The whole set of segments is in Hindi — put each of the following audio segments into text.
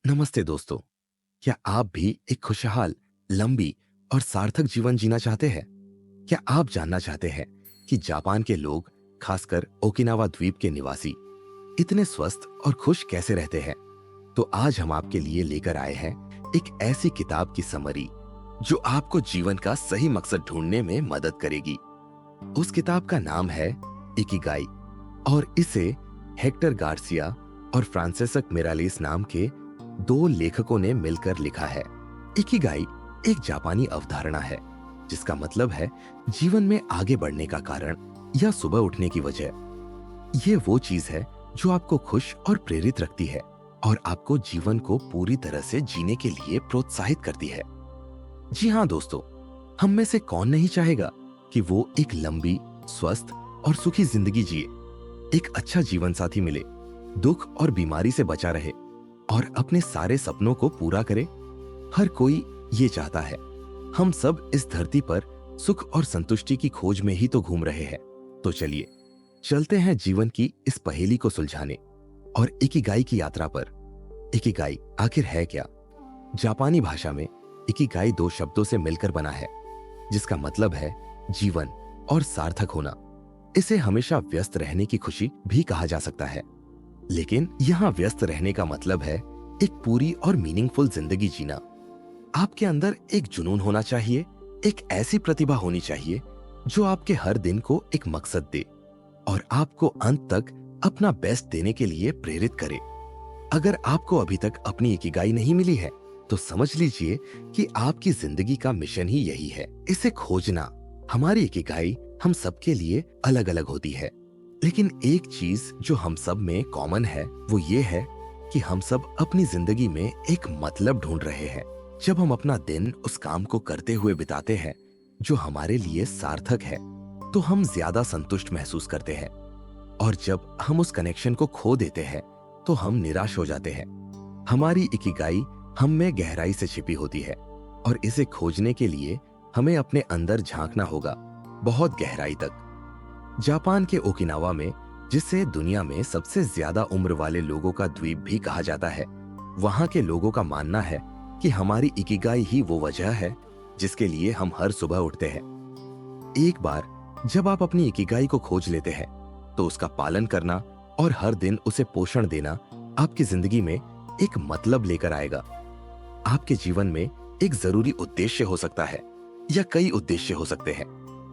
नमस्ते दोस्तों। क्या आप भी एक खुशहाल, लंबी और सार्थक जीवन जीना चाहते हैं? क्या आप जानना चाहते हैं कि जापान के लोग, खासकर ओकिनावा द्वीप के निवासी, इतने स्वस्थ और खुश कैसे रहते हैं? तो आज हम आपके लिए लेकर आए हैं एक ऐसी किताब की समरी जो आपको जीवन का सही मकसद ढूंढने में मदद करेगी। उस किताब का नाम है इकिगाई और इसे हेक्टर गार्सिया और फ्रांसिस्क मिरालिस नाम के दो लेखकों ने मिलकर लिखा है। इकिगाई एक जापानी अवधारणा है जिसका मतलब है जीवन में आगे बढ़ने का कारण या सुबह उठने की वजह। ये वो चीज है जो आपको खुश और प्रेरित रखती है और आपको जीवन को पूरी तरह से जीने के लिए प्रोत्साहित करती है। जी हाँ दोस्तों, हम में से कौन नहीं चाहेगा कि वो एक लंबी, स्वस्थ और सुखी जिंदगी जिए, एक अच्छा जीवन साथी मिले, दुख और बीमारी से बचा रहे और अपने सारे सपनों को पूरा करे। हर कोई ये चाहता है। हम सब इस धरती पर सुख और संतुष्टि की खोज में ही तो घूम रहे हैं। तो चलिए चलते हैं जीवन की इस पहेली को सुलझाने और इकिगाई की यात्रा पर। इकिगाई आखिर है क्या? जापानी भाषा में इकिगाई दो शब्दों से मिलकर बना है जिसका मतलब है जीवन और सार्थक होना। इसे हमेशा व्यस्त रहने की खुशी भी कहा जा सकता है, लेकिन यहाँ व्यस्त रहने का मतलब है एक पूरी और मीनिंगफुल जिंदगी जीना। आपके अंदर एक जुनून होना चाहिए, एक ऐसी प्रतिभा होनी चाहिए जो आपके हर दिन को एक मकसद दे और आपको अंत तक अपना बेस्ट देने के लिए प्रेरित करे। अगर आपको अभी तक अपनी इकिगाई नहीं मिली है तो समझ लीजिए कि आपकी जिंदगी का मिशन ही यही है, इसे खोजना। हमारी इकिगाई हम सबके लिए अलग अलग होती है, लेकिन एक चीज जो हम सब में कॉमन है वो ये है कि हम सब अपनी जिंदगी में एक मतलब ढूंढ रहे हैं। जब हम अपना दिन उस काम को करते हुए बिताते हैं जो हमारे लिए सार्थक है तो हम ज्यादा संतुष्ट महसूस करते हैं, और जब हम उस कनेक्शन को खो देते हैं तो हम निराश हो जाते हैं। हमारी इकिगाई हम में गहराई से छिपी होती है और इसे खोजने के लिए हमें अपने अंदर झांकना होगा, बहुत गहराई तक। जापान के ओकिनावा में, जिसे दुनिया में सबसे ज्यादा उम्र वाले लोगों का द्वीप भी कहा जाता है, वहां के लोगों का मानना है कि हमारी इकिगाई ही वो वजह है जिसके लिए हम हर सुबह उठते हैं। एक बार जब आप अपनी इकिगाई को खोज लेते हैं तो उसका पालन करना और हर दिन उसे पोषण देना आपकी जिंदगी में एक मतलब लेकर आएगा। आपके जीवन में एक जरूरी उद्देश्य हो सकता है या कई उद्देश्य हो सकते हैं,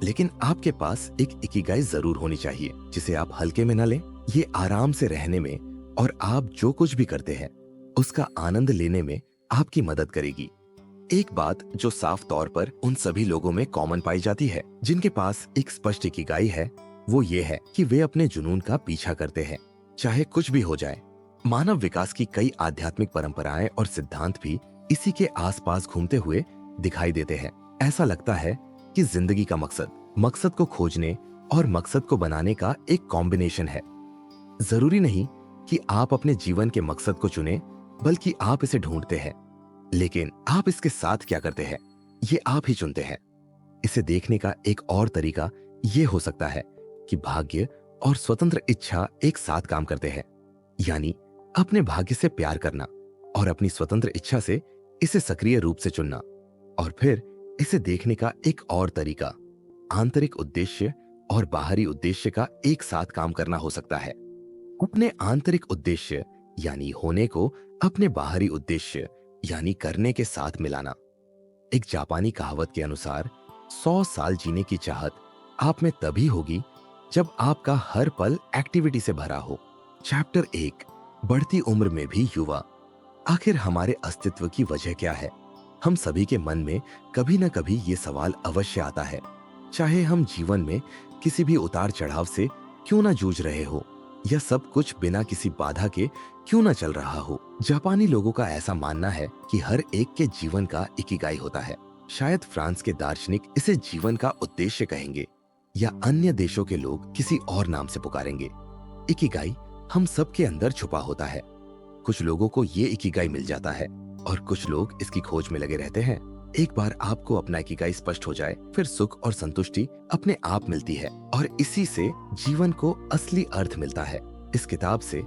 लेकिन आपके पास एक इकिगाई जरूर होनी चाहिए जिसे आप हल्के में न लें। ये आराम से रहने में और आप जो कुछ भी करते हैं उसका आनंद लेने में आपकी मदद करेगी। एक बात जो साफ तौर पर उन सभी लोगों में कॉमन पाई जाती है जिनके पास एक स्पष्ट इकिगाई है, वो ये है कि वे अपने जुनून का पीछा करते हैं, चाहे कुछ भी हो जाए। मानव विकास की कई आध्यात्मिक परंपराएं और सिद्धांत भी इसी के आसपास घूमते हुए दिखाई देते हैं। ऐसा लगता है कि जिंदगी का मकसद, मकसद को खोजने और मकसद को बनाने का एक कॉम्बिनेशन है। जरूरी नहीं कि आप अपने जीवन के मकसद को चुनें, बल्कि आप इसे ढूंढते हैं, लेकिन आप इसके साथ क्या करते हैं ये आप ही चुनते हैं। इसे देखने का एक और तरीका ये हो सकता है कि भाग्य और स्वतंत्र इच्छा एक साथ काम करते हैं, यानी अपने भाग्य से प्यार करना और अपनी स्वतंत्र इच्छा से इसे सक्रिय रूप से चुनना। और फिर इसे देखने का एक और तरीका आंतरिक उद्देश्य और बाहरी उद्देश्य का एक साथ काम करना हो सकता है। अपने आंतरिक उद्देश्य यानी होने को अपने बाहरी उद्देश्य यानी करने के साथ मिलाना। एक जापानी कहावत के अनुसार 100 साल जीने की चाहत आप में तभी होगी जब आपका हर पल एक्टिविटी से भरा हो। चैप्टर 1, बढ़ती उम्र में भी युवा। आखिर हमारे अस्तित्व की वजह क्या है? हम सभी के मन में कभी न कभी ये सवाल अवश्य आता है, चाहे हम जीवन में किसी भी उतार चढ़ाव से क्यों न जूझ रहे हो या सब कुछ बिना किसी बाधा के क्यों न चल रहा हो। जापानी लोगों का ऐसा मानना है कि हर एक के जीवन का इकिगाई होता है। शायद फ्रांस के दार्शनिक इसे जीवन का उद्देश्य कहेंगे या अन्य देशों के लोग किसी और नाम से पुकारेंगे। इकिगाई हम सबके अंदर छुपा होता है। कुछ लोगों को ये इकिगाई मिल जाता है और कुछ लोग इसकी खोज में लगे रहते हैं। एक बार आपको अपना इकिगाई स्पष्ट हो जाए, फिर सुख और संतुष्टि अपने आप मिलती है और इसी से जीवन को असली अर्थ मिलता है। इस किताब से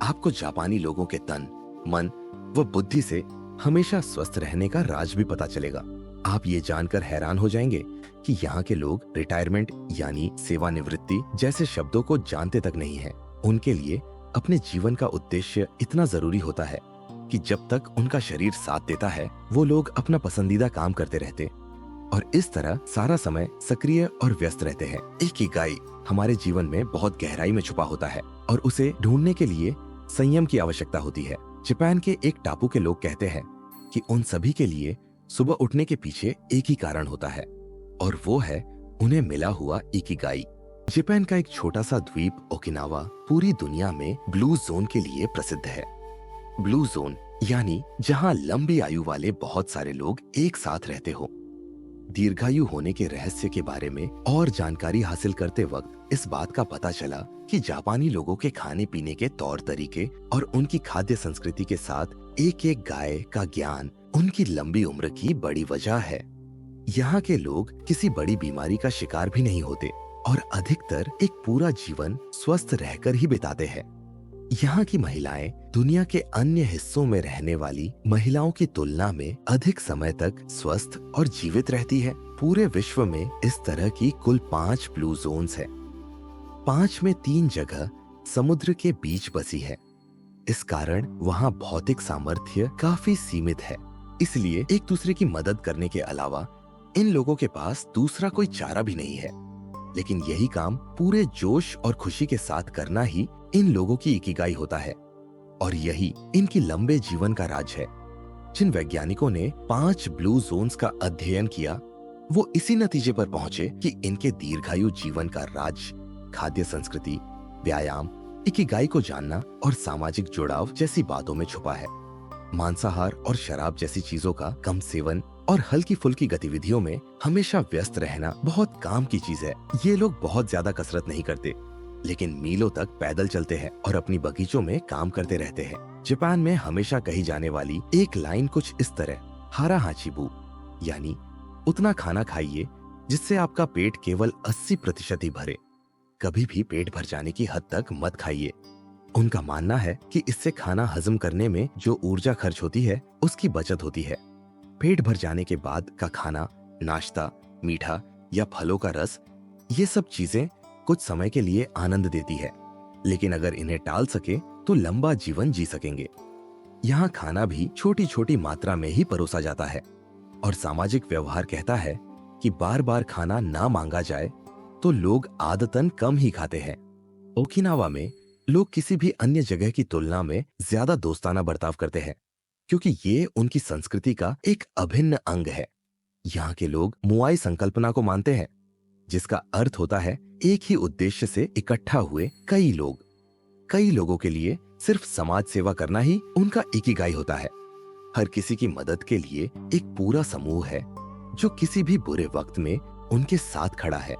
आपको जापानी लोगों के तन, मन व बुद्धि से हमेशा स्वस्थ रहने का राज भी पता चलेगा। आप ये जानकर हैरान हो जाएंगे कि यहाँ के लोग रिटायरमेंट यानी सेवानिवृत्ति जैसे शब्दों को जानते तक नहीं है। उनके लिए अपने जीवन का उद्देश्य इतना जरूरी होता है कि जब तक उनका शरीर साथ देता है वो लोग अपना पसंदीदा काम करते रहते और इस तरह सारा समय सक्रिय और व्यस्त रहते हैं। इकिगाई हमारे जीवन में बहुत गहराई में छुपा होता है और उसे ढूंढने के लिए संयम की आवश्यकता होती है। जापान के एक टापू के लोग कहते हैं कि उन सभी के लिए सुबह उठने के पीछे एक ही कारण होता है और वो है उन्हें मिला हुआ इकिगाई। जापान का एक छोटा सा द्वीप ओकिनावा पूरी दुनिया में ब्लू जोन के लिए प्रसिद्ध है। ब्लू जोन यानी जहां लंबी आयु वाले बहुत सारे लोग एक साथ रहते हो। दीर्घायु होने के रहस्य के बारे में और जानकारी हासिल करते वक्त इस बात का पता चला कि जापानी लोगों के खाने पीने के तौर तरीके और उनकी खाद्य संस्कृति के साथ एक एक गाय का ज्ञान उनकी लंबी उम्र की बड़ी वजह है। यहाँ के लोग किसी बड़ी बीमारी का शिकार भी नहीं होते और अधिकतर एक पूरा जीवन स्वस्थ रहकर ही बिताते हैं। यहाँ की महिलाएं दुनिया के अन्य हिस्सों में रहने वाली महिलाओं की तुलना में अधिक समय तक स्वस्थ और जीवित रहती है। पूरे विश्व में इस तरह की कुल 5 ब्लू जोन्स है। 5 में 3 जगह समुद्र के बीच बसी है। इस कारण वहाँ भौतिक सामर्थ्य काफी सीमित है, इसलिए एक दूसरे की मदद करने के अलावा इन लोगों के पास दूसरा कोई चारा भी नहीं है। लेकिन यही काम पूरे जोश और खुशी के साथ करना ही इन लोगों की इकिगाई होता है और यही इनकी लंबे जीवन का राज है। जिन वैज्ञानिकों ने 5 ब्लू जोन्स का अध्ययन किया वो इसी नतीजे पर पहुंचे कि इनके दीर्घायु जीवन का राज खाद्य संस्कृति, व्यायाम, इकिगाई को जानना और सामाजिक जुड़ाव जैसी बातों में छुपा है। मांसाहार और शराब जैसी चीजों का कम सेवन और हल्की फुल्की गतिविधियों में हमेशा व्यस्त रहना बहुत काम की चीज है। ये लोग बहुत ज्यादा कसरत नहीं करते, लेकिन मीलों तक पैदल चलते हैं और अपनी बगीचों में काम करते रहते हैं। जापान में हमेशा कही जाने वाली एक लाइन कुछ इस तरह, हारा हाचिबू, यानी उतना खाना खाइए जिससे आपका पेट केवल 80% ही भरे, कभी भी पेट भर जाने की हद तक मत खाइए। उनका मानना है कि इससे खाना हजम करने में जो ऊर्जा खर्च होती है उसकी बचत होती है। पेट भर जाने के बाद का खाना, नाश्ता, मीठा या फलों का रस, ये सब चीजें कुछ समय के लिए आनंद देती है, लेकिन अगर इन्हें टाल सके तो लंबा जीवन जी सकेंगे। यहाँ खाना भी छोटी छोटी मात्रा में ही परोसा जाता है और सामाजिक व्यवहार कहता है कि बार बार खाना ना मांगा जाए तो लोग आदतन कम ही खाते हैं। ओकिनावा में लोग किसी भी अन्य जगह की तुलना में ज्यादा दोस्ताना बर्ताव करते हैं क्योंकि ये उनकी संस्कृति का एक अभिन्न अंग है। यहाँ के लोग मुआई संकल्पना को मानते हैं, जिसका अर्थ होता है एक ही उद्देश्य से इकट्ठा हुए कई लोग। कई लोगों के लिए सिर्फ समाज सेवा करना ही उनका इकिगाई होता है। हर किसी की मदद के लिए एक पूरा समूह है जो किसी भी बुरे वक्त में उनके साथ खड़ा है।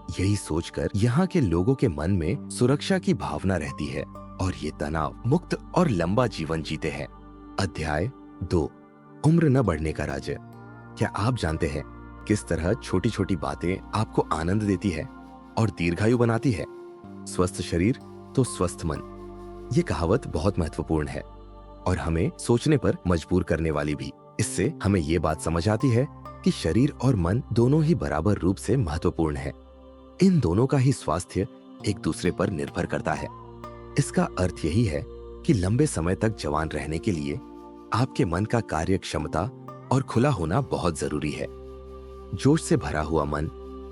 यही सोचकर यहाँ के लोगों के मन में सुरक्षा की भावना रहती है और ये तनाव मुक्त और लंबा जीवन जीते हैं। अध्याय 2, उम्र न बढ़ने का राज। क्या आप जानते हैं किस तरह छोटी छोटी बातें आपको आनंद देती है और दीर्घायु बनाती है? स्वस्थ शरीर तो स्वस्थ मन, ये कहावत बहुत महत्वपूर्ण है और हमें सोचने पर मजबूर करने वाली भी। इससे हमें ये बात समझ आती है कि शरीर और मन दोनों ही बराबर रूप से महत्वपूर्ण है। इन दोनों का ही स्वास्थ्य एक दूसरे पर निर्भर करता है। इसका अर्थ यही है कि लंबे समय तक जवान रहने के लिए आपके मन का कार्य क्षमता और खुला होना बहुत जरूरी है। जोश से भरा हुआ मन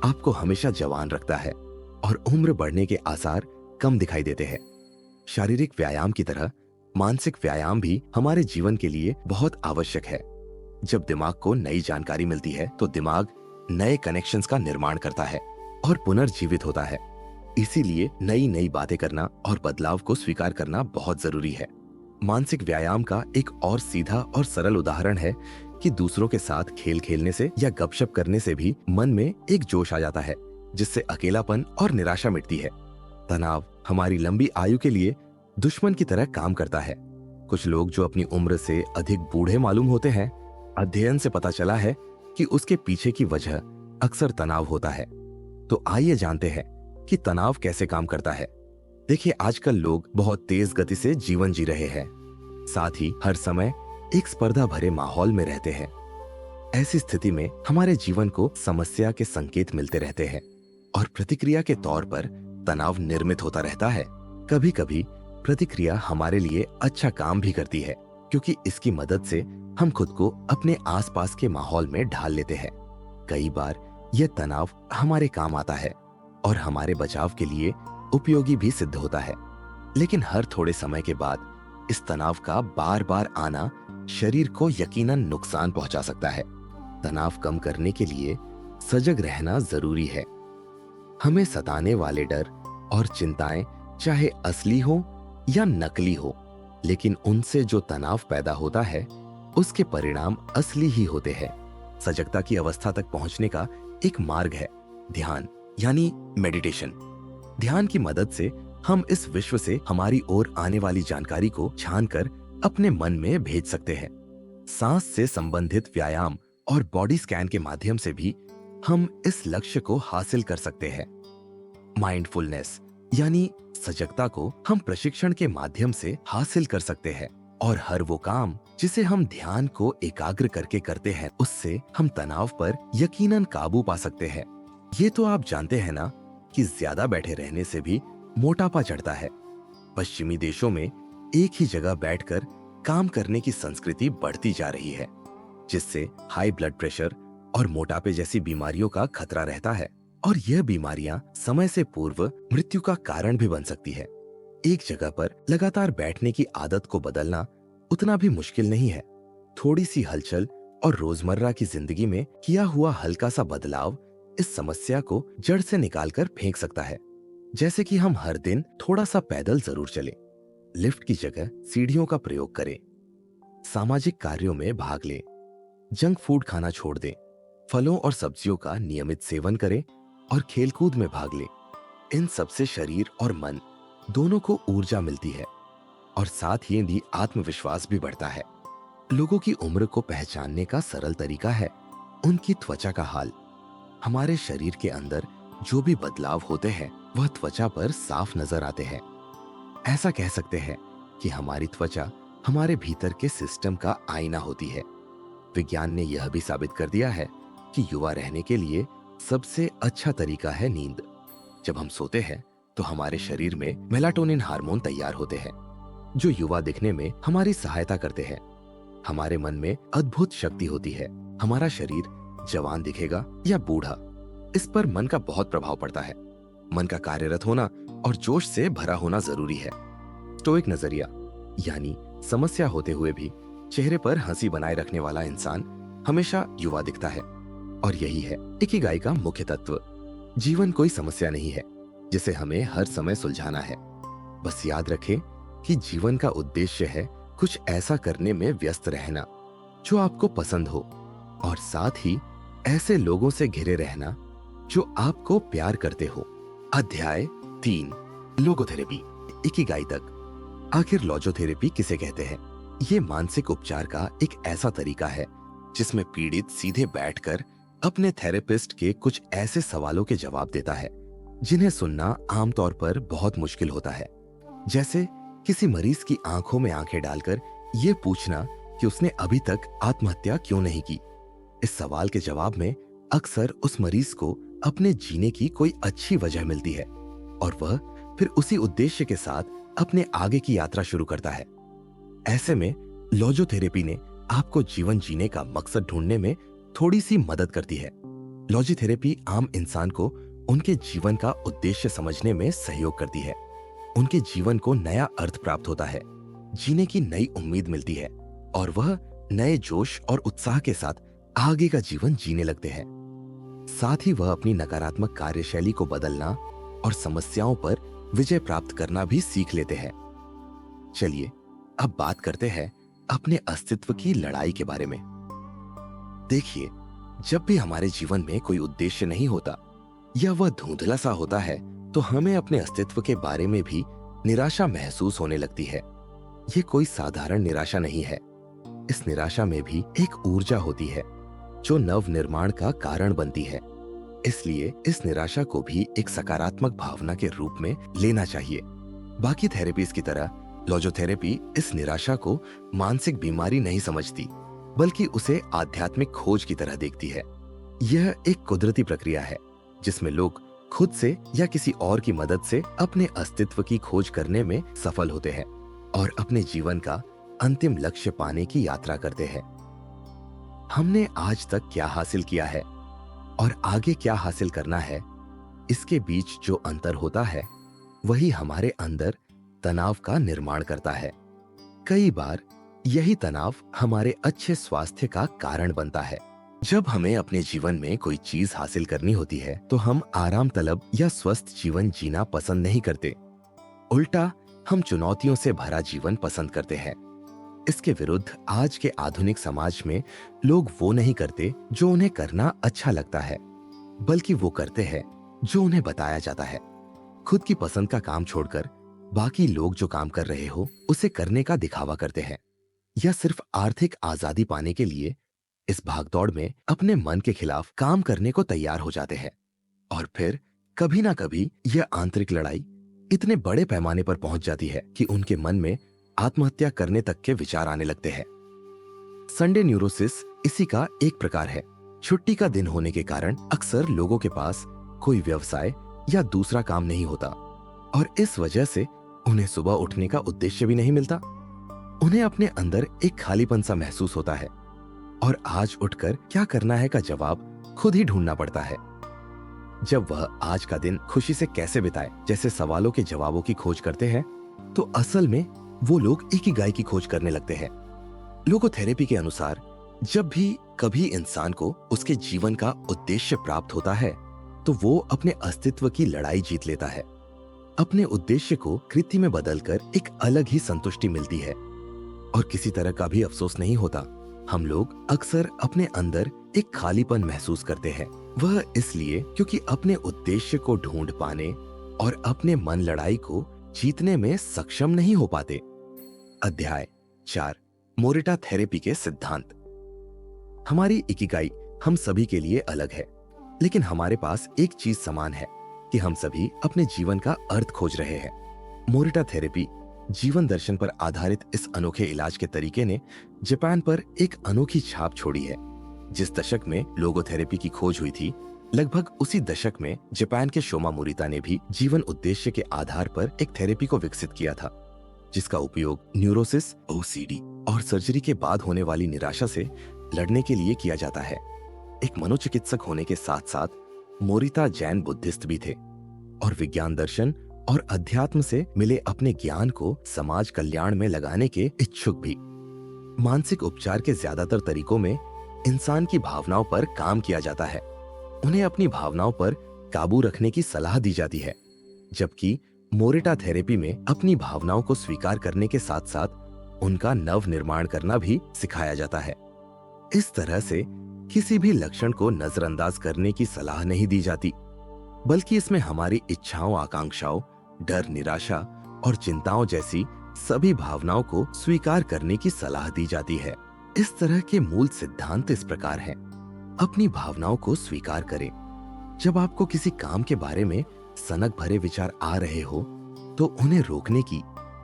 आपको हमेशा जवान रखता है और उम्र बढ़ने के आसार कम दिखाई देते हैं। शारीरिक व्यायाम की तरह मानसिक व्यायाम भी हमारे जीवन के लिए बहुत आवश्यक है। जब दिमाग को नई जानकारी मिलती है तो दिमाग नए कनेक्शंस का निर्माण करता है और पुनर्जीवित होता है। इसीलिए नई नई बातें करना और बदलाव को स्वीकार करना बहुत जरूरी है। मानसिक व्यायाम का एक और सीधा और सरल उदाहरण है कि दूसरों के साथ खेल खेलने से या गपशप करने से भी मन में एक जोश आ जाता है, जिससे अकेलापन और निराशा मिटती है। तनाव हमारी लंबी आयु के लिए दुश्मन की तरह काम करता है। कुछ लोग जो अपनी उम्र से अधिक बूढ़े मालूम होते हैं, अध्ययन से पता चला है कि उसके पीछे की वजह अक्सर तनाव होता है। तो आइए जानते हैं कि तनाव कैसे काम करता है। देखिए, आजकल लोग बहुत तेज गति से जीवन जी रहे हैं, साथ ही हर समय एक स्पर्धा भरे माहौल में रहते हैं। ऐसी स्थिति में हमारे जीवन को समस्या के संकेत मिलते रहते हैं और प्रतिक्रिया के तौर पर तनाव निर्मित होता रहता है। कभी कभी प्रतिक्रिया हमारे लिए अच्छा काम भी करती है, क्योंकि इसकी मदद से हम खुद को अपने आसपास के माहौल में ढाल लेते हैं। कई बार यह तनाव हमारे काम आता है और हमारे बचाव के लिए उपयोगी भी सिद्ध होता है। लेकिन हर थोड़े समय के बाद इस तनाव का बार बार आना शरीर को यकीनन नुकसान पहुंचा सकता है। तनाव कम करने के लिए सजग रहना जरूरी है। हमें सताने वाले डर और चिंताएं चाहे असली हो या नकली हो, लेकिन उनसे जो तनाव पैदा होता है उसके परिणाम असली ही होते हैं। सजगता की अवस्था तक पहुंचने का एक मार्ग है ध्यान, यानी मेडिटेशन। ध्यान की मदद से हम इस विश्व से हमारी ओर आने वाली जानकारी को छानकर अपने मन में भेज सकते हैं। सांस से संबंधित व्यायाम और बॉडी स्कैन के माध्यम से भी हम इस लक्ष्य को हासिल कर सकते हैं। माइंडफुलनेस यानी सजगता को हम प्रशिक्षण के माध्यम से हासिल कर सकते हैं, और हर वो काम जिसे हम ध्यान को एकाग्र करके करते हैं उससे हम तनाव पर यकीनन काबू पा सकते हैं। ये तो आप जानते हैं ना कि ज्यादा बैठे रहने से भी मोटापा चढ़ता है। पश्चिमी देशों में एक ही जगह बैठकर काम करने की संस्कृति बढ़ती जा रही है, जिससे हाई ब्लड प्रेशर और मोटापे जैसी बीमारियों का खतरा रहता है, और यह बीमारियां समय से पूर्व मृत्यु का कारण भी बन सकती है। एक जगह पर लगातार बैठने की आदत को बदलना उतना भी मुश्किल नहीं है। थोड़ी सी हलचल और रोजमर्रा की जिंदगी में किया हुआ हल्का सा बदलाव इस समस्या को जड़ से निकालकर फेंक सकता है। जैसे कि हम हर दिन थोड़ा सा पैदल जरूर चलें, लिफ्ट की जगह सीढ़ियों का प्रयोग करें, सामाजिक कार्यों में भाग लें, जंक फूड खाना छोड़ दें, फलों और सब्जियों का नियमित सेवन करें और खेलकूद में भाग लें। इन सबसे शरीर और मन दोनों को ऊर्जा मिलती है और साथ ही आत्मविश्वास भी बढ़ता है। लोगों की उम्र को पहचानने का सरल तरीका है उनकी त्वचा का हाल। हमारे शरीर के अंदर जो भी बदलाव होते हैं वह त्वचा पर साफ नजर आते हैं। ऐसा कह सकते हैं कि हमारी त्वचा हमारे भीतर के सिस्टम का आईना होती है। विज्ञान ने यह भी साबित कर दिया है कि युवा रहने के लिए सबसे अच्छा तरीका है नींद। जब हम सोते हैं तो हमारे शरीर में मेलाटोनिन हार्मोन तैयार होते हैं, जो युवा दिखने में हमारी सहायता करते हैं। हमारे मन में अद्भुत शक्ति होती है। हमारा शरीर जवान दिखेगा या बूढ़ा, इस पर मन का बहुत प्रभाव पड़ता है। मन का कार्यरत होना और जोश से भरा होना जरूरी है। स्टोइक नजरिया यानी समस्या होते हुए भी चेहरे पर हंसी बनाए रखने वाला इंसान हमेशा युवा दिखता है, और यही है इकिगाई का मुख्य तत्व। जीवन कोई समस्या नहीं है जिसे हमें हर समय सुलझाना है। बस याद रखें कि जीवन का उद्देश्य है कुछ ऐसा करने में व्यस्त रहना जो आपको पसंद हो, और साथ ही ऐसे लोगों से घिरे रहना जो आपको प्यार करते हो। अध्याय 3, लोगोथेरेपी, इकिगाई तक। आखिर लॉजोथेरेपी किसे कहते हैं? ये मानसिक उपचार का एक ऐसा तरीका है जिसमें पीड़ित सीधे बैठकर अपने थेरेपिस्ट के कुछ ऐसे सवालों के जवाब देता है जिन्हें सुनना आमतौर पर बहुत मुश्किल होता है। जैसे किसी मरीज की आंखों में आंखें डालकर ये पूछना कि उसने अभी तक आत्महत्या क्यों नहीं की। इस सवाल के जवाब में अक्सर उस मरीज को अपने जीने की कोई अच्छी वजह मिलती है, और वह फिर उसी उद्देश्य के साथ अपने आगे की यात्रा शुरू करता है। ऐसे में लॉजोथेरेपी ने आपको जीवन जीने का मकसद ढूंढने में थोड़ी सी मदद करती है। लॉजोथेरेपी आम इंसान को उनके जीवन का उद्देश्य समझने में सहयोग करती है। उनके जीवन को नया अर्थ प्राप्त होता है, जीने की नई उम्मीद मिलती है, और वह नए जोश और उत्साह के साथ आगे का जीवन जीने लगते हैं। साथ ही वह अपनी नकारात्मक कार्यशैली को बदलना और समस्याओं पर विजय प्राप्त करना भी सीख लेते हैं। चलिए अब बात करते हैं अपने अस्तित्व की लड़ाई के बारे में। देखिए, जब भी हमारे जीवन में कोई उद्देश्य नहीं होता या वह धुंधला सा होता है तो हमें अपने अस्तित्व के बारे में भी निराशा महसूस होने लगती है। ये कोई साधारण निराशा नहीं है। इस निराशा में भी एक ऊर्जा होती है जो नव निर्माण का कारण बनती है। इसलिए इस निराशा को भी एक सकारात्मक भावना के रूप में लेना चाहिए। बाकी थेरेपीज की तरह लॉजोथेरेपी इस निराशा को मानसिक बीमारी नहीं समझती, बल्कि उसे आध्यात्मिक खोज की तरह देखती है। यह एक कुदरती प्रक्रिया है जिसमें लोग खुद से या किसी और की मदद से अपने अस्तित्व की खोज करने में सफल होते हैं और अपने जीवन का अंतिम लक्ष्य पाने की यात्रा करते हैं। हमने आज तक क्या हासिल किया है और आगे क्या हासिल करना है, इसके बीच जो अंतर होता है वही हमारे अंदर तनाव का निर्माण करता है। कई बार यही तनाव हमारे अच्छे स्वास्थ्य का कारण बनता है। जब हमें अपने जीवन में कोई चीज हासिल करनी होती है तो हम आराम तलब या स्वस्थ जीवन जीना पसंद नहीं करते। उल्टा हम चुनौतियों से भरा जीवन पसंद करते हैं। इसके विरुद्ध आज के आधुनिक समाज में लोग वो नहीं करते जो उन्हें करना अच्छा लगता है, बल्कि वो करते हैं जो उन्हें बताया जाता है। खुद की पसंद का काम छोड़कर बाकी लोग जो काम कर रहे हो उसे करने का दिखावा करते हैं, या सिर्फ आर्थिक आजादी पाने के लिए इस भागदौड़ में अपने मन के खिलाफ काम करने को तैयार हो जाते हैं। और फिर कभी ना कभी यह आंतरिक लड़ाई इतने बड़े पैमाने पर पहुंच जाती है कि उनके मन में आत्महत्या करने तक के विचार आने लगते हैं। संडे न्यूरोसिस इसी का एक प्रकार है। छुट्टी का दिन होने के कारण अक्सर लोगों के पास कोई व्यवसाय या दूसरा काम नहीं होता और इस वजह से उन्हें सुबह उठने का उद्देश्य भी नहीं मिलता। उन्हें अपने अंदर एक खालीपन सा महसूस होता है और आज उठकर क्या करना है का जवाब खुद ही ढूंढना पड़ता है। जब वह आज का दिन खुशी से कैसे बिताए जैसे सवालों के जवाबों की खोज करते हैं, तो असल में वो लोग इकिगाई की खोज करने लगते हैं। लोगोथेरेपी के अनुसार जब भी कभी इंसान को उसके जीवन का उद्देश्य प्राप्त होता है तो वो अपने अस्तित्व की लड़ाई जीत लेता है। अपने उद्देश्य को कृति में बदलकर एक अलग ही संतुष्टि मिलती है और किसी तरह का भी अफसोस नहीं होता। हम लोग अक्सर अपने अंदर एक खालीपन महसूस करते हैं। वह इसलिए क्योंकि अपने उद्देश्य को ढूंढ पाने और अपने मन लड़ाई को जीतने में सक्षम नहीं हो पाते। अध्याय 4, मोरिटा थेरेपी के सिद्धांत। हमारी इकिगाई हम सभी के लिए अलग है, लेकिन हमारे पास एक चीज समान है कि हम सभी अपने जीवन का अर्थ खोज रहे हैं। मोरिटा थेरेपी जीवन दर्शन पर आधारित इस अनोखे इलाज के तरीके ने जापान पर एक अनोखी छाप छोड़ी है। जिस दशक में लोगोथेरेपी की खोज हुई थी, लगभग उसी दशक में जापान के शोमा मोरिता ने भी जीवन उद्देश्य के आधार पर एक थेरेपी को विकसित किया था, जिसका उपयोग न्यूरोसिस, ओसीडी और सर्जरी के बाद होने वाली निराशा से लड़ने के लिए किया जाता है। एक मनोचिकित्सक होने के साथ साथ मोरिता जैन बुद्धिस्ट भी थे और विज्ञान दर्शन और अध्यात्म से मिले अपने ज्ञान को समाज कल्याण में लगाने के इच्छुक भी। मानसिक उपचार के ज्यादातर तरीकों में इंसान की भावनाओं पर काम किया जाता है। उन्हें अपनी भावनाओं पर काबू रखने की सलाह दी जाती है, जबकि मोरिटा थेरेपी में अपनी भावनाओं को स्वीकार करने के साथ साथ उनका नव निर्माण करना भी सिखाया जाता है। इस तरह से किसी भी लक्षण को नजरअंदाज करने की सलाह नहीं दी जाती, बल्कि इसमें हमारी इच्छाओं, आकांक्षाओं, डर, निराशा और चिंताओं जैसी सभी भावनाओं को स्वीकार करने की सलाह दी जाती है। इस तरह के मूल सिद्धांत इस प्रकार हैं। अपनी भावनाओं को स्वीकार करें। जब आपको किसी काम के बारे में सनक भरे विचार आ रहे हो तो उन्हें रोकने की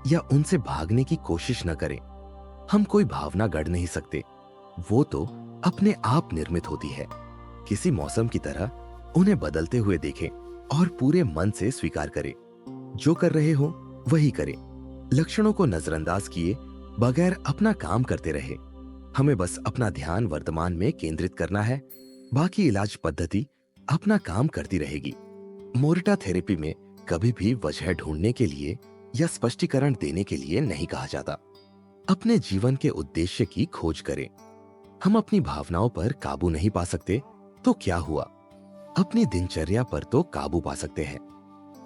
या उनसे भागने की कोशिश न करें। हम कोई भावना गढ़ नहीं सकते, वो तो अपने आप निर्मित होती है। किसी मौसम की तरह उन्हें बदलते हुए देखें और पूरे मन से स्वीकार करें। जो कर रहे हो वही करें। लक्षणों को नजरअंदाज किए बगैर अपना काम करते रहे। हमें बस अपना ध्यान वर्तमान में केंद्रित करना है, बाकी इलाज पद्धति अपना काम करती रहेगी। मोरिटा थेरेपी में कभी भी वजह ढूंढने के लिए या स्पष्टीकरण देने के लिए नहीं कहा जाता। अपने जीवन के उद्देश्य की खोज करें। हम अपनी भावनाओं पर काबू नहीं पा सकते तो क्या हुआ, अपनी दिनचर्या पर तो काबू पा सकते हैं।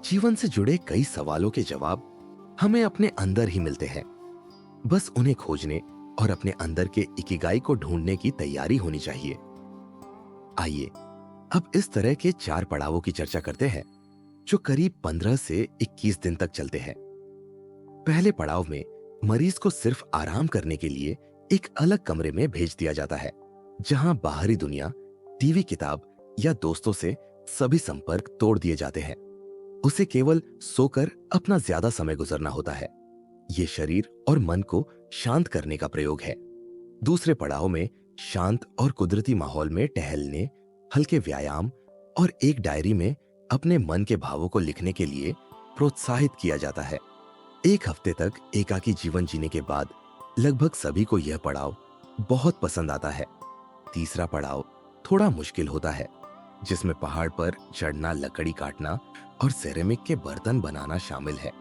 जीवन से जुड़े कई सवालों के जवाब हमें अपने अंदर ही मिलते हैं। बस उन्हें खोजने और अपने अंदर के इकिगाई को ढूंढने की तैयारी होनी चाहिए। आइए अब इस तरह के 4 पड़ावों की चर्चा करते हैं जो करीब 15 से 21 दिन तक चलते हैं। पहले पड़ाव में मरीज को सिर्फ आराम करने के लिए एक अलग कमरे में भेज दिया जाता है, जहां बाहरी दुनिया, टीवी, किताब या दोस्तों से सभी संपर्क तोड़ दिए जाते हैं। उसे केवल सोकर अपना ज्यादा समय गुजरना होता है। ये शरीर और मन को शांत करने का प्रयोग है। दूसरे पड़ाव में शांत और कुदरती माहौल में टहलने, हल्के व्यायाम और एक डायरी में अपने मन के भावों को लिखने के लिए प्रोत्साहित किया जाता है। एक हफ्ते तक एकाकी जीवन जीने के बाद लगभग सभी को यह पड़ाव बहुत पसंद आता है। तीसरा पड़ाव थोड़ा मुश्किल होता है, जिसमें पहाड़ पर चढ़ना, लकड़ी काटना और सेरेमिक के बर्तन बनाना शामिल है।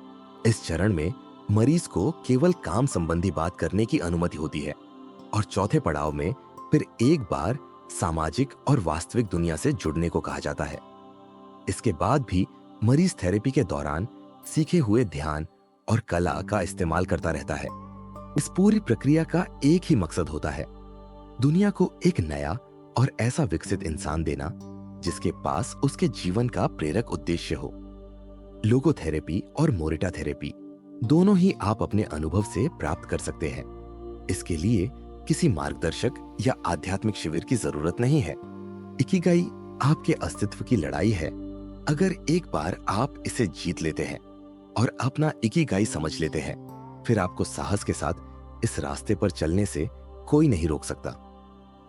इस चरण में मरीज को केवल काम संबंधी बात करने की अनुमति होती है और चौथे पड़ाव में फिर एक बार सामाजिक और वास्तविक दुनिया से जुड़ने को कहा जाता है। इसके बाद भी मरीज थेरेपी के दौरान सीखे हुए ध्यान और कला का इस्तेमाल करता रहता है। इस पूरी प्रक्रिया का एक ही मकसद होता है, दुनिया को एक नया और ऐसा विकसित इंसान देना जिसके पास उसके जीवन का प्रेरक उद्देश्य हो। लोगोथेरेपी और मोरिटा थेरेपी दोनों ही आप अपने अनुभव से प्राप्त कर सकते हैं। इसके लिए किसी मार्गदर्शक या आध्यात्मिक शिविर की जरूरत नहीं है। इकिगाई आपके अस्तित्व की लड़ाई है। अगर एक बार आप इसे जीत लेते हैं और अपना इकिगाई समझ लेते हैं, फिर आपको साहस के साथ इस रास्ते पर चलने से कोई नहीं रोक सकता।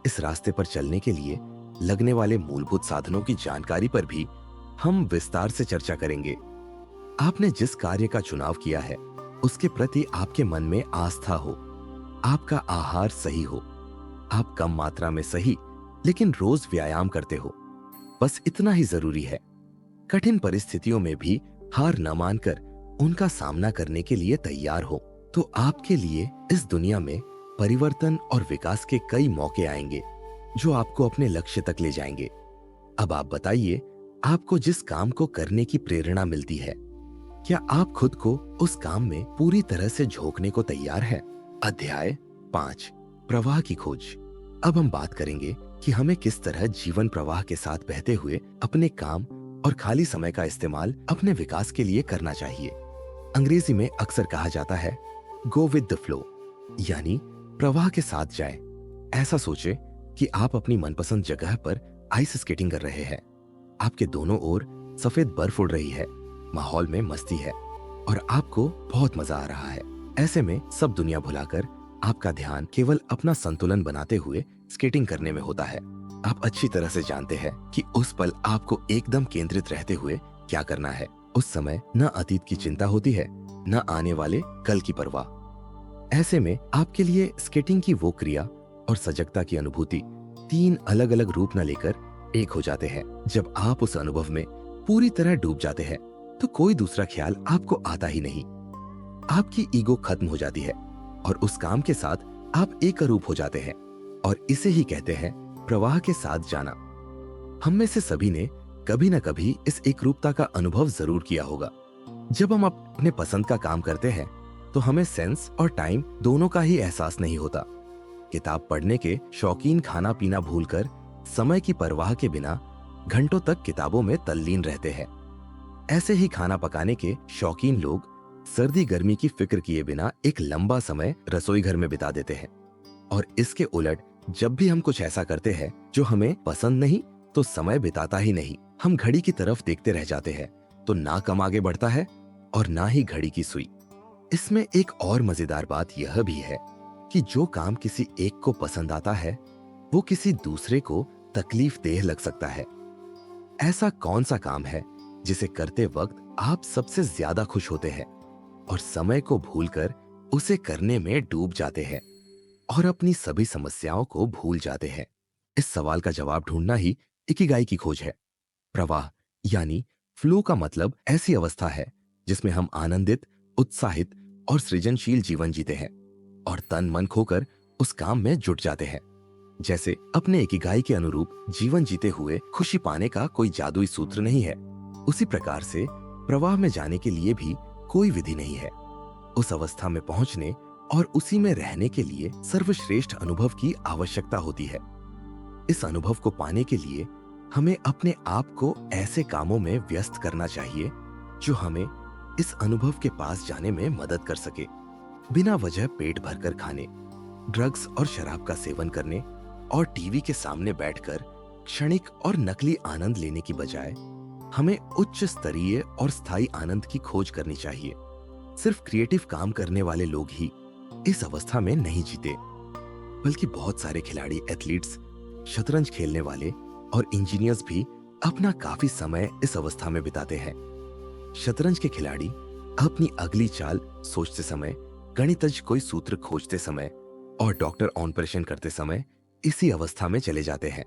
इस रास्ते पर चलने के लिए लगने वाले मूलभूत साधनों की जानकारी पर भी हम विस्तार से चर्चा करेंगे। आपने जिस कार्य का चुनाव किया है, उसके प्रति आपके मन में आस्था हो, आपका आहार सही हो, आप कम मात्रा में सही लेकिन रोज व्यायाम करते हो, बस इतना ही जरूरी है। कठिन परिस्थितियों में भी हार न मानकर उनका सामना करने के लिए तैयार हो, तो आपके लिए इस दुनिया में परिवर्तन और विकास के कई मौके आएंगे जो आपको अपने लक्ष्य तक ले जाएंगे। अब आप बताइए, आपको जिस काम को करने की प्रेरणा मिलती है, क्या आप खुद को उस काम में पूरी तरह से झोंकने को तैयार हैं? अध्याय 5, प्रवाह की खोज। अब हम बात करेंगे कि हमें किस तरह जीवन प्रवाह के साथ बहते हुए अपने काम और खाली समय का इस्तेमाल अपने विकास के लिए करना चाहिए। अंग्रेजी में अक्सर कहा जाता है गो विद द फ्लो, यानी प्रवाह के साथ जाएं। ऐसा सोचे कि आप अपनी मनपसंद जगह पर आइस स्केटिंग कर रहे हैं। आपके दोनों ओर सफेद बर्फ उड़ रही है, माहौल में मस्ती है और आपको बहुत मजा आ रहा है। ऐसे में सब दुनिया भुलाकर आपका ध्यान केवल अपना संतुलन बनाते हुए स्केटिंग करने में होता है। आप अच्छी तरह से जानते हैं कि उस पल आपको एकदम केंद्रित रहते हुए क्या करना है। उस समय न अतीत की चिंता होती है, न आने वाले कल की परवाह। ऐसे में आपके लिए स्केटिंग की वो क्रिया और सजगता की अनुभूति 3 अलग अलग रूप न लेकर एक हो जाते हैं। जब आप उस अनुभव में पूरी तरह डूब जाते हैं, तो कोई दूसरा ख्याल आपको आता ही नहीं। आपकी ईगो खत्म हो जाती है और उस काम के साथ आप एकरूप हो जाते हैं, और इसे ही कहते हैं प्रवाह के साथ जाना। हम में से सभी ने कभी न कभी इस एकरूपता का अनुभव जरूर किया होगा। जब हम अपने पसंद का काम करते हैं, तो हमें सेंस और टाइम दोनों का ही एहसास नहीं होता। किताब पढ़ने के शौकीन खाना पीना भूलकर समय की परवाह के बिना घंटों तक किताबों में तल्लीन रहते हैं। ऐसे ही खाना पकाने के शौकीन लोग सर्दी गर्मी की फिक्र किए बिना एक लंबा समय रसोई घर में बिता देते हैं। और इसके उलट जब भी हम कुछ ऐसा करते हैं जो हमें पसंद नहीं, तो समय बिताता ही नहीं, हम घड़ी की तरफ देखते रह जाते हैं, तो ना कम आगे बढ़ता है और ना ही घड़ी की सुई। इसमें एक और मजेदार बात यह भी है कि जो काम किसी एक को पसंद आता है, वो किसी दूसरे को तकलीफ देह लग सकता है। ऐसा कौन सा काम है जिसे करते वक्त आप सबसे ज्यादा खुश होते हैं और समय को भूलकर उसे करने में डूब जाते हैं और अपनी सभी समस्याओं को भूल जाते हैं? इस सवाल का जवाब ढूंढना ही इकिगाई की खोज है। प्रवाह यानी फ्लो का मतलब ऐसी अवस्था है जिसमें हम आनंदित, उत्साहित और सृजनशील जीवन जीते हैं और तन मन खोकर उस काम में जुट जाते हैं। जैसे अपने इकिगाई के अनुरूप जीवन जीते हुए खुशी पाने का कोई जादुई सूत्र नहीं है, उसी प्रकार से प्रवाह में जाने के लिए भी कोई विधि नहीं है। उस अवस्था में पहुंचने और उसी में रहने के लिए सर्वश्रेष्ठ अनुभव की आवश्यकता होती है। इस अनुभव को पाने के लिए हमें अपने आप को ऐसे कामों में व्यस्त करना चाहिए जो हमें इस अनुभव के पास जाने में मदद कर सके। बिना वजह पेट भरकर खाने, ड्रग्स और शराब का सेवन करने और टीवी के सामने बैठकर क्षणिक और नकली आनंद लेने की बजाय हमें उच्च स्तरीय और स्थायी आनंद की खोज करनी चाहिए। सिर्फ क्रिएटिव काम करने वाले लोग ही इस अवस्था में नहीं जीते, बल्कि बहुत सारे खिलाड़ी, एथलीट्स, शतरंज खेलने वाले और इंजीनियर्स भी अपना काफी समय इस अवस्था में बिताते हैं। शतरंज के खिलाड़ी अपनी अगली चाल सोचते समय, गणितज्ञ कोई सूत्र खोजते समय और डॉक्टर ऑपरेशन करते समय इसी अवस्था में चले जाते हैं।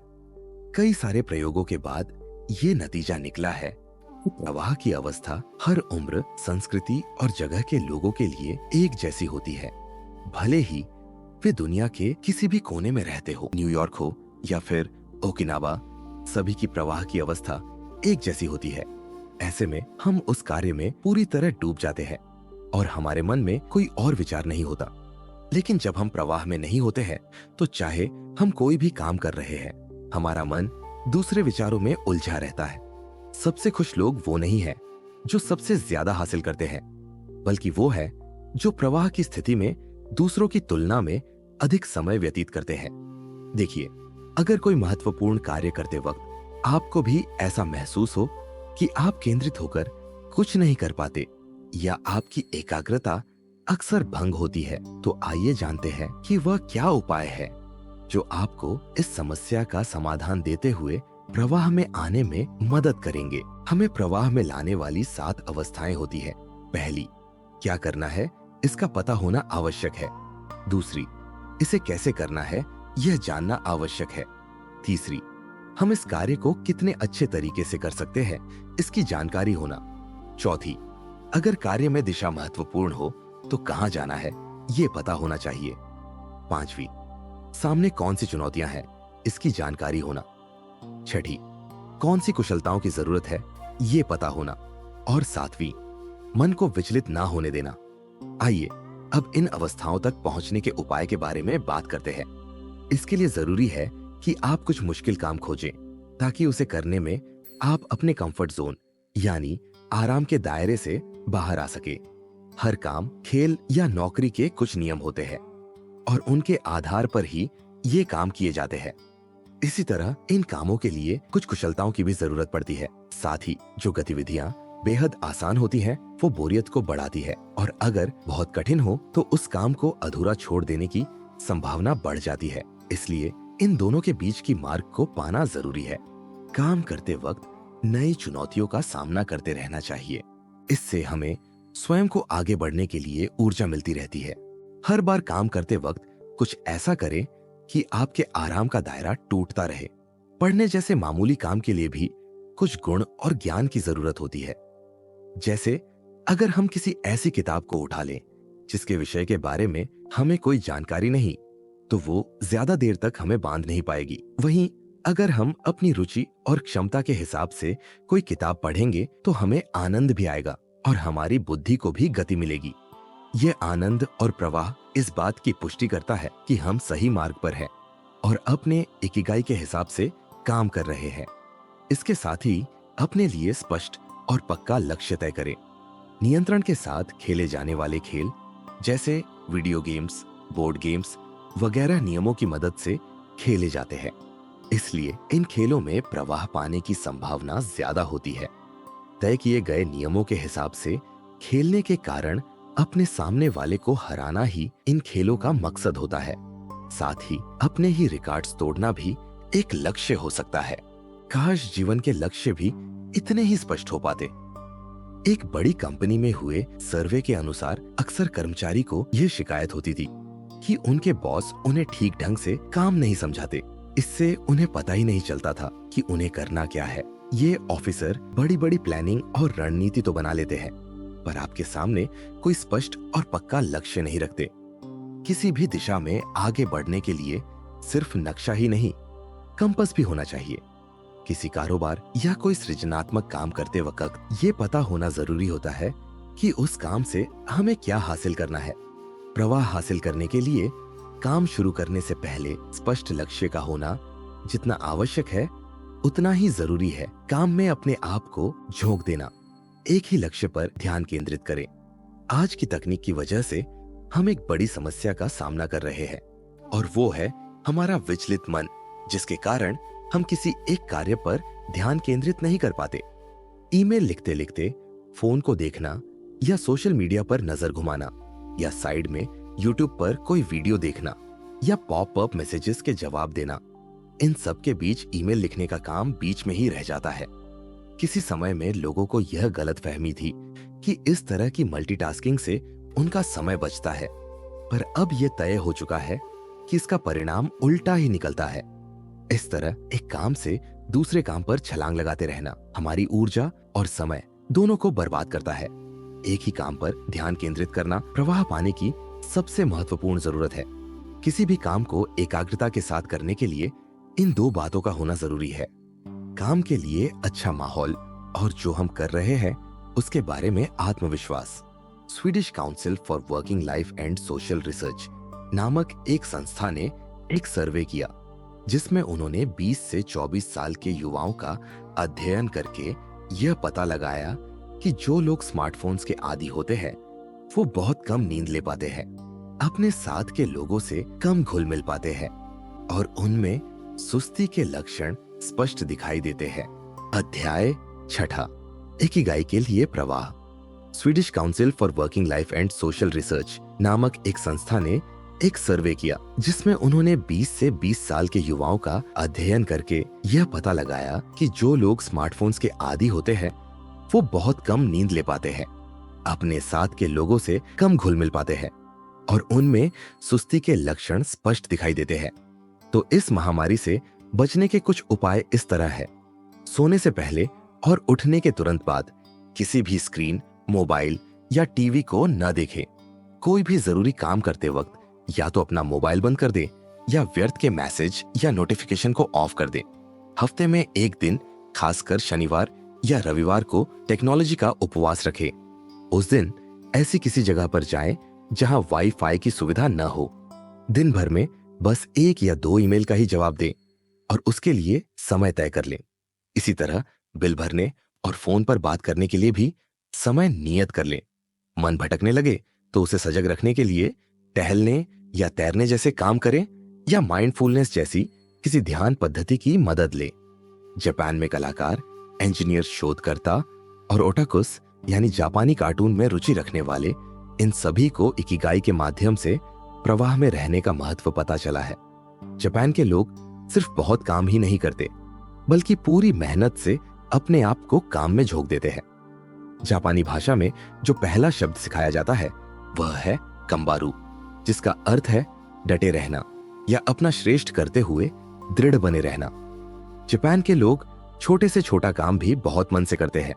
कई सारे प्रयोगों के बाद ये नतीजा निकला है कि प्रवाह की अवस्था हर उम्र, संस्कृति और जगह के लोगों के लिए एक जैसी होती है, भले ही वे दुनिया के किसी भी कोने में रहते हो, न्यूयॉर्क हो या फिर ओकिनावा। सभी की प्रवाह की अवस्था एक जैसी होती है। ऐसे में हम उस कार्य में पूरी तरह डूब जाते हैं और हमारे मन में कोई और विचार नहीं होता। लेकिन जब हम प्रवाह में नहीं होते हैं तो चाहे हम कोई भी काम कर रहे हैं, हमारा मन दूसरे विचारों में उलझा रहता है। सबसे खुश लोग वो नहीं है जो सबसे ज्यादा हासिल करते हैं, बल्कि वो है जो प्रवाह की स्थिति में दूसरों की तुलना में अधिक समय व्यतीत करते हैं। देखिए, अगर कोई महत्वपूर्ण कार्य करते वक्त आपको भी ऐसा महसूस हो कि आप केंद्रित होकर कुछ नहीं कर पाते या आपकी एकाग्रता अक्सर भंग होती है, तो आइए जानते हैं कि वह क्या उपाय है जो आपको इस समस्या का समाधान देते हुए प्रवाह में आने में मदद करेंगे। हमें प्रवाह में लाने वाली 7 अवस्थाएं होती है। पहली, क्या करना है इसका पता होना आवश्यक है। दूसरी, इसे कैसे करना है यह जानना आवश्यक है। तीसरी, हम इस कार्य को कितने अच्छे तरीके से कर सकते हैं इसकी जानकारी होना। चौथी, अगर कार्य में दिशा महत्वपूर्ण हो तो कहां जाना है ये पता होना चाहिए। पांचवी, सामने कौन सी चुनौतियां हैं इसकी जानकारी होना। छठी, कौन सी कुशलताओं की जरूरत है ये पता होना। और सातवीं, मन को विचलित ना होने देना। आइए अब इन अवस्थाओं तक पहुंचने के उपाय के बारे में बात करते हैं। इसके लिए जरूरी है कि आप कुछ मुश्किल काम खोजें ताकि उसे करने में आप अपने कंफर्ट जोन यानी आराम के दायरे से बाहर आ सके। हर काम, खेल या नौकरी के कुछ नियम होते हैं और उनके आधार पर ही ये काम किए जाते हैं। इसी तरह इन कामों के लिए कुछ कुशलताओं की भी जरूरत पड़ती है। साथ ही जो गतिविधियां बेहद आसान होती हैं, वो बोरियत को बढ़ाती है और अगर बहुत कठिन हो तो उस काम को अधूरा छोड़ देने की संभावना बढ़ जाती है। इसलिए इन दोनों के बीच की मार्ग को पाना जरूरी है। काम करते वक्त नई चुनौतियों का सामना करते रहना चाहिए। इससे हमें स्वयं को आगे बढ़ने के लिए ऊर्जा मिलती रहती है। हर बार काम करते वक्त कुछ ऐसा करें कि आपके आराम का दायरा टूटता रहे। पढ़ने जैसे मामूली काम के लिए भी कुछ गुण और ज्ञान की जरूरत होती है। जैसे अगर हम किसी ऐसी किताब को उठा लें जिसके विषय के बारे में हमें कोई जानकारी नहीं, तो वो ज्यादा देर तक हमें बांध नहीं पाएगी। वहीं अगर हम अपनी रुचि और क्षमता के हिसाब से कोई किताब पढ़ेंगे तो हमें आनंद भी आएगा और हमारी बुद्धि को भी गति मिलेगी। ये आनंद और प्रवाह इस बात की पुष्टि करता है कि हम सही मार्ग पर हैं और अपने इकिगाई के हिसाब से काम कर रहे हैं। इसके साथ ही अपने लिए स्पष्ट और पक्का लक्ष्य तय करें। नियंत्रण के साथ खेले जाने वाले खेल जैसे वीडियो गेम्स, बोर्ड गेम्स वगैरह नियमों की मदद से खेले जाते हैं। इसलिए इन खेलों में प्रवाह पाने की संभावना ज्यादा होती है। तय किए गए नियमों के हिसाब से खेलने के कारण अपने सामने वाले को हराना ही इन खेलों का मकसद होता है। साथ ही अपने ही रिकॉर्ड्स तोड़ना भी एक लक्ष्य हो सकता है। काश जीवन के लक्ष्य भी इतने ही स्पष्ट हो पाते। एक बड़ी कंपनी में हुए सर्वे के अनुसार अक्सर कर्मचारी को यह शिकायत होती थी कि उनके बॉस उन्हें ठीक ढंग से काम नहीं समझाते। इससे उन्हें पता ही नहीं चलता था कि उन्हें करना क्या है। ये ऑफिसर बड़ी बड़ी प्लानिंग और रणनीति तो बना लेते हैं, पर आपके सामने कोई स्पष्ट और पक्का लक्ष्य नहीं रखते। किसी भी दिशा में आगे बढ़ने के लिए सिर्फ नक्शा ही नहीं, कंपास भी होना चाहिए। किसी कारोबार या कोई सृजनात्मक काम करते वक्त ये पता होना जरूरी होता है कि उस काम से हमें क्या हासिल करना है। प्रवाह हासिल करने के लिए काम शुरू करने से पहले स्पष्ट लक्ष्य का होना जितना आवश्यक है उतना ही जरूरी है काम में अपने आप को झोंक देना। एक ही लक्ष्य पर ध्यान केंद्रित करें। आज की तकनीक की वजह से हम एक बड़ी समस्या का सामना कर रहे हैं और वो है हमारा विचलित मन, जिसके कारण हम किसी एक कार्य पर ध्यान केंद्रित नहीं कर पाते। ईमेल लिखते लिखते फोन को देखना या सोशल मीडिया पर नजर घुमाना, या साइड में यूट्यूब पर कोई वीडियो देखना, या पॉपअप मैसेजेस के जवाब देना, इन सब के बीच ईमेल लिखने का काम बीच में ही रह जाता है। किसी समय में लोगों को यह गलतफहमी थी कि इस तरह की मल्टीटास्किंग से उनका समय बचता है, पर अब यह तय हो चुका है कि इसका परिणाम उल्टा ही निकलता है। इस तरह एक काम से दूसरे काम पर छलांग लगाते रहना हमारी ऊर्जा और समय दोनों को बर्बाद करता है। एक ही काम पर ध्यान केंद्रित करना प्रवाह पाने की सबसे महत्वपूर्ण जरूरत है। किसी भी काम को एकाग्रता के साथ करने के लिए इन दो बातों का होना जरूरी है। काम के लिए अच्छा माहौल और जो हम कर रहे हैं उसके बारे में आत्मविश्वास। Swedish council for working life and social research नामक एक संस्था ने एक सर्वे किया, जिसमें उन्होंने 20 से 24 साल के युवाओं का अध्ययन करके यह पता लगाया कि जो लोग स्मार्टफोन्स के आदी होते हैं वो बहुत कम नींद ले पाते हैं, अपने साथ के लोगों से कम घुल मिल पाते हैं और उनमें सुस्ती के लक्षण स्पष्ट दिखाई देते हैं। अध्याय 6, इकिगाई के लिए प्रवाह। Swedish council for working life and social research नामक एक संस्था ने एक सर्वे किया, जिसमें उन्होंने 20 से 20 साल के युवाओं का अध्ययन करके यह पता लगाया कि जो लोग स्मार्टफोन्स के आदी होते हैं वो बहुत कम नींद ले पाते हैं, अपने साथ के लोगों से कम घुल मिल पाते हैं और उनमें सुस्ती के लक्षण स्पष्ट दिखाई देते हैं। तो इस महामारी से बचने के कुछ उपाय इस तरह है। सोने से पहले और उठने के तुरंत बाद किसी भी स्क्रीन, मोबाइल या टीवी को न देखें। कोई भी जरूरी काम करते वक्त या तो अपना मोबाइल बंद कर दें या व्यर्थ के मैसेज या नोटिफिकेशन को ऑफ कर दें। हफ्ते में एक दिन, खासकर शनिवार या रविवार को टेक्नोलॉजी का उपवास रखें। उस दिन ऐसी किसी जगह पर जाएं जहां वाईफाई की सुविधा न हो। दिन भर में बस 1 या 2 ईमेल का ही जवाब दें और उसके लिए समय तय कर लें। इसी तरह बिल भरने और फोन पर बात करने के लिए भी समय नियत कर लें। मन भटकने लगे तो उसे सजग रखने के लिए टहलने या तैरने जैसे काम करें या माइंडफुलनेस जैसी किसी ध्यान पद्धति की मदद लें। जापान में कलाकार, इंजीनियर, शोधकर्ता और ओटाकुस यानी जापानी कार्टून में रुचि रखने वाले इन सभी को इकिगाई के माध्यम से प्रवाह में रहने का महत्व पता चला है। जापान के लोग सिर्फ बहुत काम ही नहीं करते, बल्कि पूरी मेहनत से अपने आप को काम में झोंक देते हैं। जापानी भाषा में जो पहला शब्द सिखाया जाता है वह है कंबारू, जिसका अर्थ है डटे रहना या अपना श्रेष्ठ करते हुए दृढ़ बने रहना। जापान के लोग छोटे से छोटा काम भी बहुत मन से करते हैं।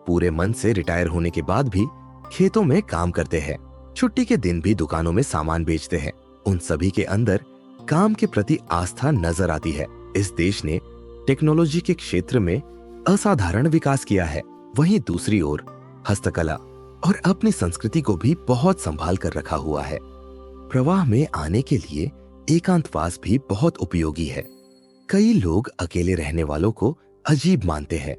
पूरे मन से रिटायर होने के बाद भी खेतों में काम करते हैं, छुट्टी के दिन भी दुकानों में सामान बेचते हैं। उन सभी के अंदर काम के प्रति आस्था नजर आती है। इस देश ने टेक्नोलॉजी के क्षेत्र में असाधारण विकास किया है, वहीं दूसरी ओर हस्तकला और अपनी संस्कृति को भी बहुत संभाल कर रखा हुआ है। प्रवाह में आने के लिए एकांतवास भी बहुत उपयोगी है। कई लोग अकेले रहने वालों को अजीब मानते हैं,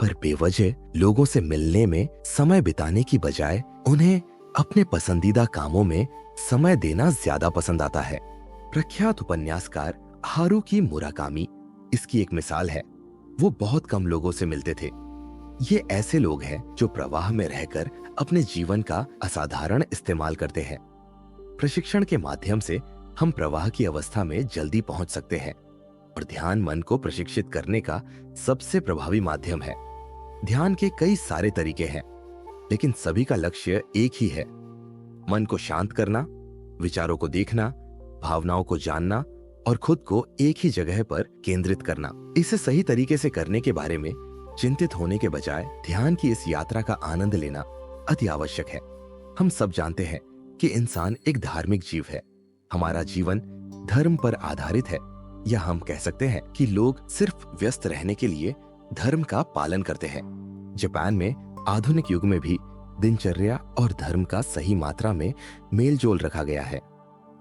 पर बेवजह लोगों से मिलने में समय बिताने की बजाय उन्हें अपने पसंदीदा कामों में समय देना ज्यादा पसंद आता है। प्रख्यात उपन्यासकार हारुकी मुराकामी इसकी एक मिसाल है। वो बहुत कम लोगों से मिलते थे। ये ऐसे लोग हैं जो प्रवाह में रहकर अपने जीवन का असाधारण इस्तेमाल करते हैं। प्रशिक्षण के माध्यम से हम प्रवाह की अवस्था में जल्दी पहुंच सकते हैं और ध्यान मन को प्रशिक्षित करने का सबसे प्रभावी माध्यम है। ध्यान के कई सारे तरीके हैं, लेकिन सभी का लक्ष्य एक ही है, मन को शांत करना, विचारों को देखना, भावनाओं को जानना और खुद को एक ही जगह पर केंद्रित करना। इसे सही तरीके से करने के बारे में चिंतित होने के बजाय ध्यान की इस यात्रा का आनंद लेना अति आवश्यक है। हम सब जानते हैं कि इंसान एक धार्मिक जीव है। हमारा जीवन धर्म पर आधारित है, या हम कह सकते हैं कि लोग सिर्फ व्यस्त रहने के लिए धर्म का पालन करते हैं। जापान में आधुनिक युग में भी दिनचर्या और धर्म का सही मात्रा में मेलजोल रखा गया है।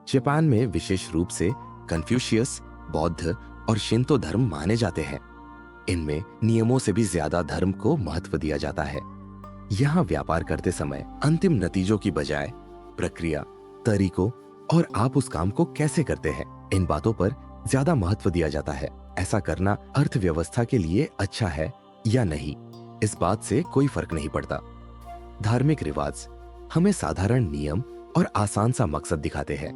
जापान में विशेष रूप से कन्फ्यूशियस, बौद्ध और शिंतो धर्म माने जाते हैं। इनमें नियमों से भी ज्यादा धर्म को महत्व दिया जाता है। यहाँ व्यापार करते समय अंतिम नतीजों की बजाय प्रक्रिया, तरीकों और आप उस काम को कैसे करते हैं, इन बातों पर ज्यादा महत्व दिया जाता है। ऐसा करना अर्थव्यवस्था के लिए अच्छा है या नहीं, इस बात से कोई फर्क नहीं पड़ता। धार्मिक रिवाज हमें साधारण नियम और आसान सा मकसद दिखाते हैं,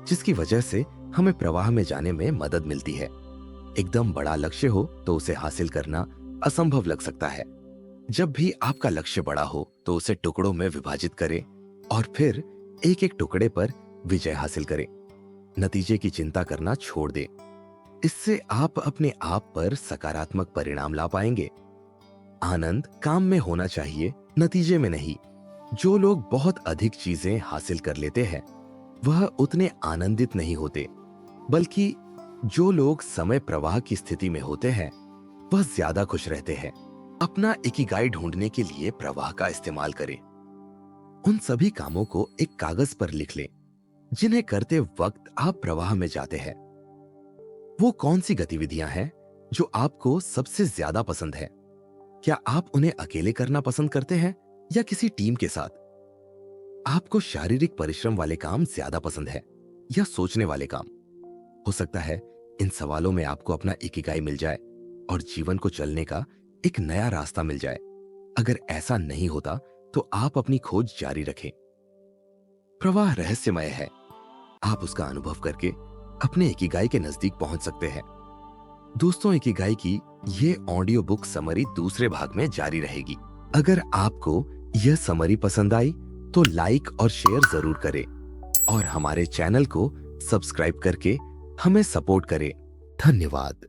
जिसकी वजह से हमें प्रवाह में जाने में मदद मिलती है। एकदम बड़ा लक्ष्य हो तो उसे हासिल करना असंभव लग सकता है। जब भी आपका लक्ष्य बड़ा हो तो उसे टुकड़ों में विभाजित करें और फिर एक एक टुकड़े पर विजय हासिल करें। नतीजे की चिंता करना छोड़ दें। इससे आप अपने आप पर सकारात्मक परिणाम ला पाएंगे। आनंद काम में होना चाहिए, नतीजे में नहीं। जो लोग बहुत अधिक चीजें हासिल कर लेते हैं वह उतने आनंदित नहीं होते, बल्कि जो लोग समय प्रवाह की स्थिति में होते हैं वह ज्यादा खुश रहते हैं। अपना इकिगाई ढूंढने के लिए प्रवाह का इस्तेमाल करें। उन सभी कामों को एक कागज पर लिख लें जिन्हें करते वक्त आप प्रवाह में जाते हैं। वो कौन सी गतिविधियां हैं जो आपको सबसे ज्यादा पसंद है? क्या आप उन्हें अकेले करना पसंद करते हैं या किसी टीम के साथ? आपको शारीरिक परिश्रम वाले काम ज्यादा पसंद है या सोचने वाले काम? हो सकता है इन सवालों में आपको अपना इकिगाई मिल जाए और जीवन को चलने का एक नया रास्ता मिल जाए। अगर ऐसा नहीं होता तो आप अपनी खोज जारी रखें। प्रवाह रहस्यमय है। आप उसका अनुभव करके अपने इकिगाई के नजदीक पहुंच सकते हैं। दोस्तों, इकिगाई की ये ऑडियो बुक समरी दूसरे भाग में जारी रहेगी। अगर आपको यह समरी पसंद आई तो लाइक और शेयर जरूर करें और हमारे चैनल को सब्सक्राइब करके हमें सपोर्ट करें। धन्यवाद।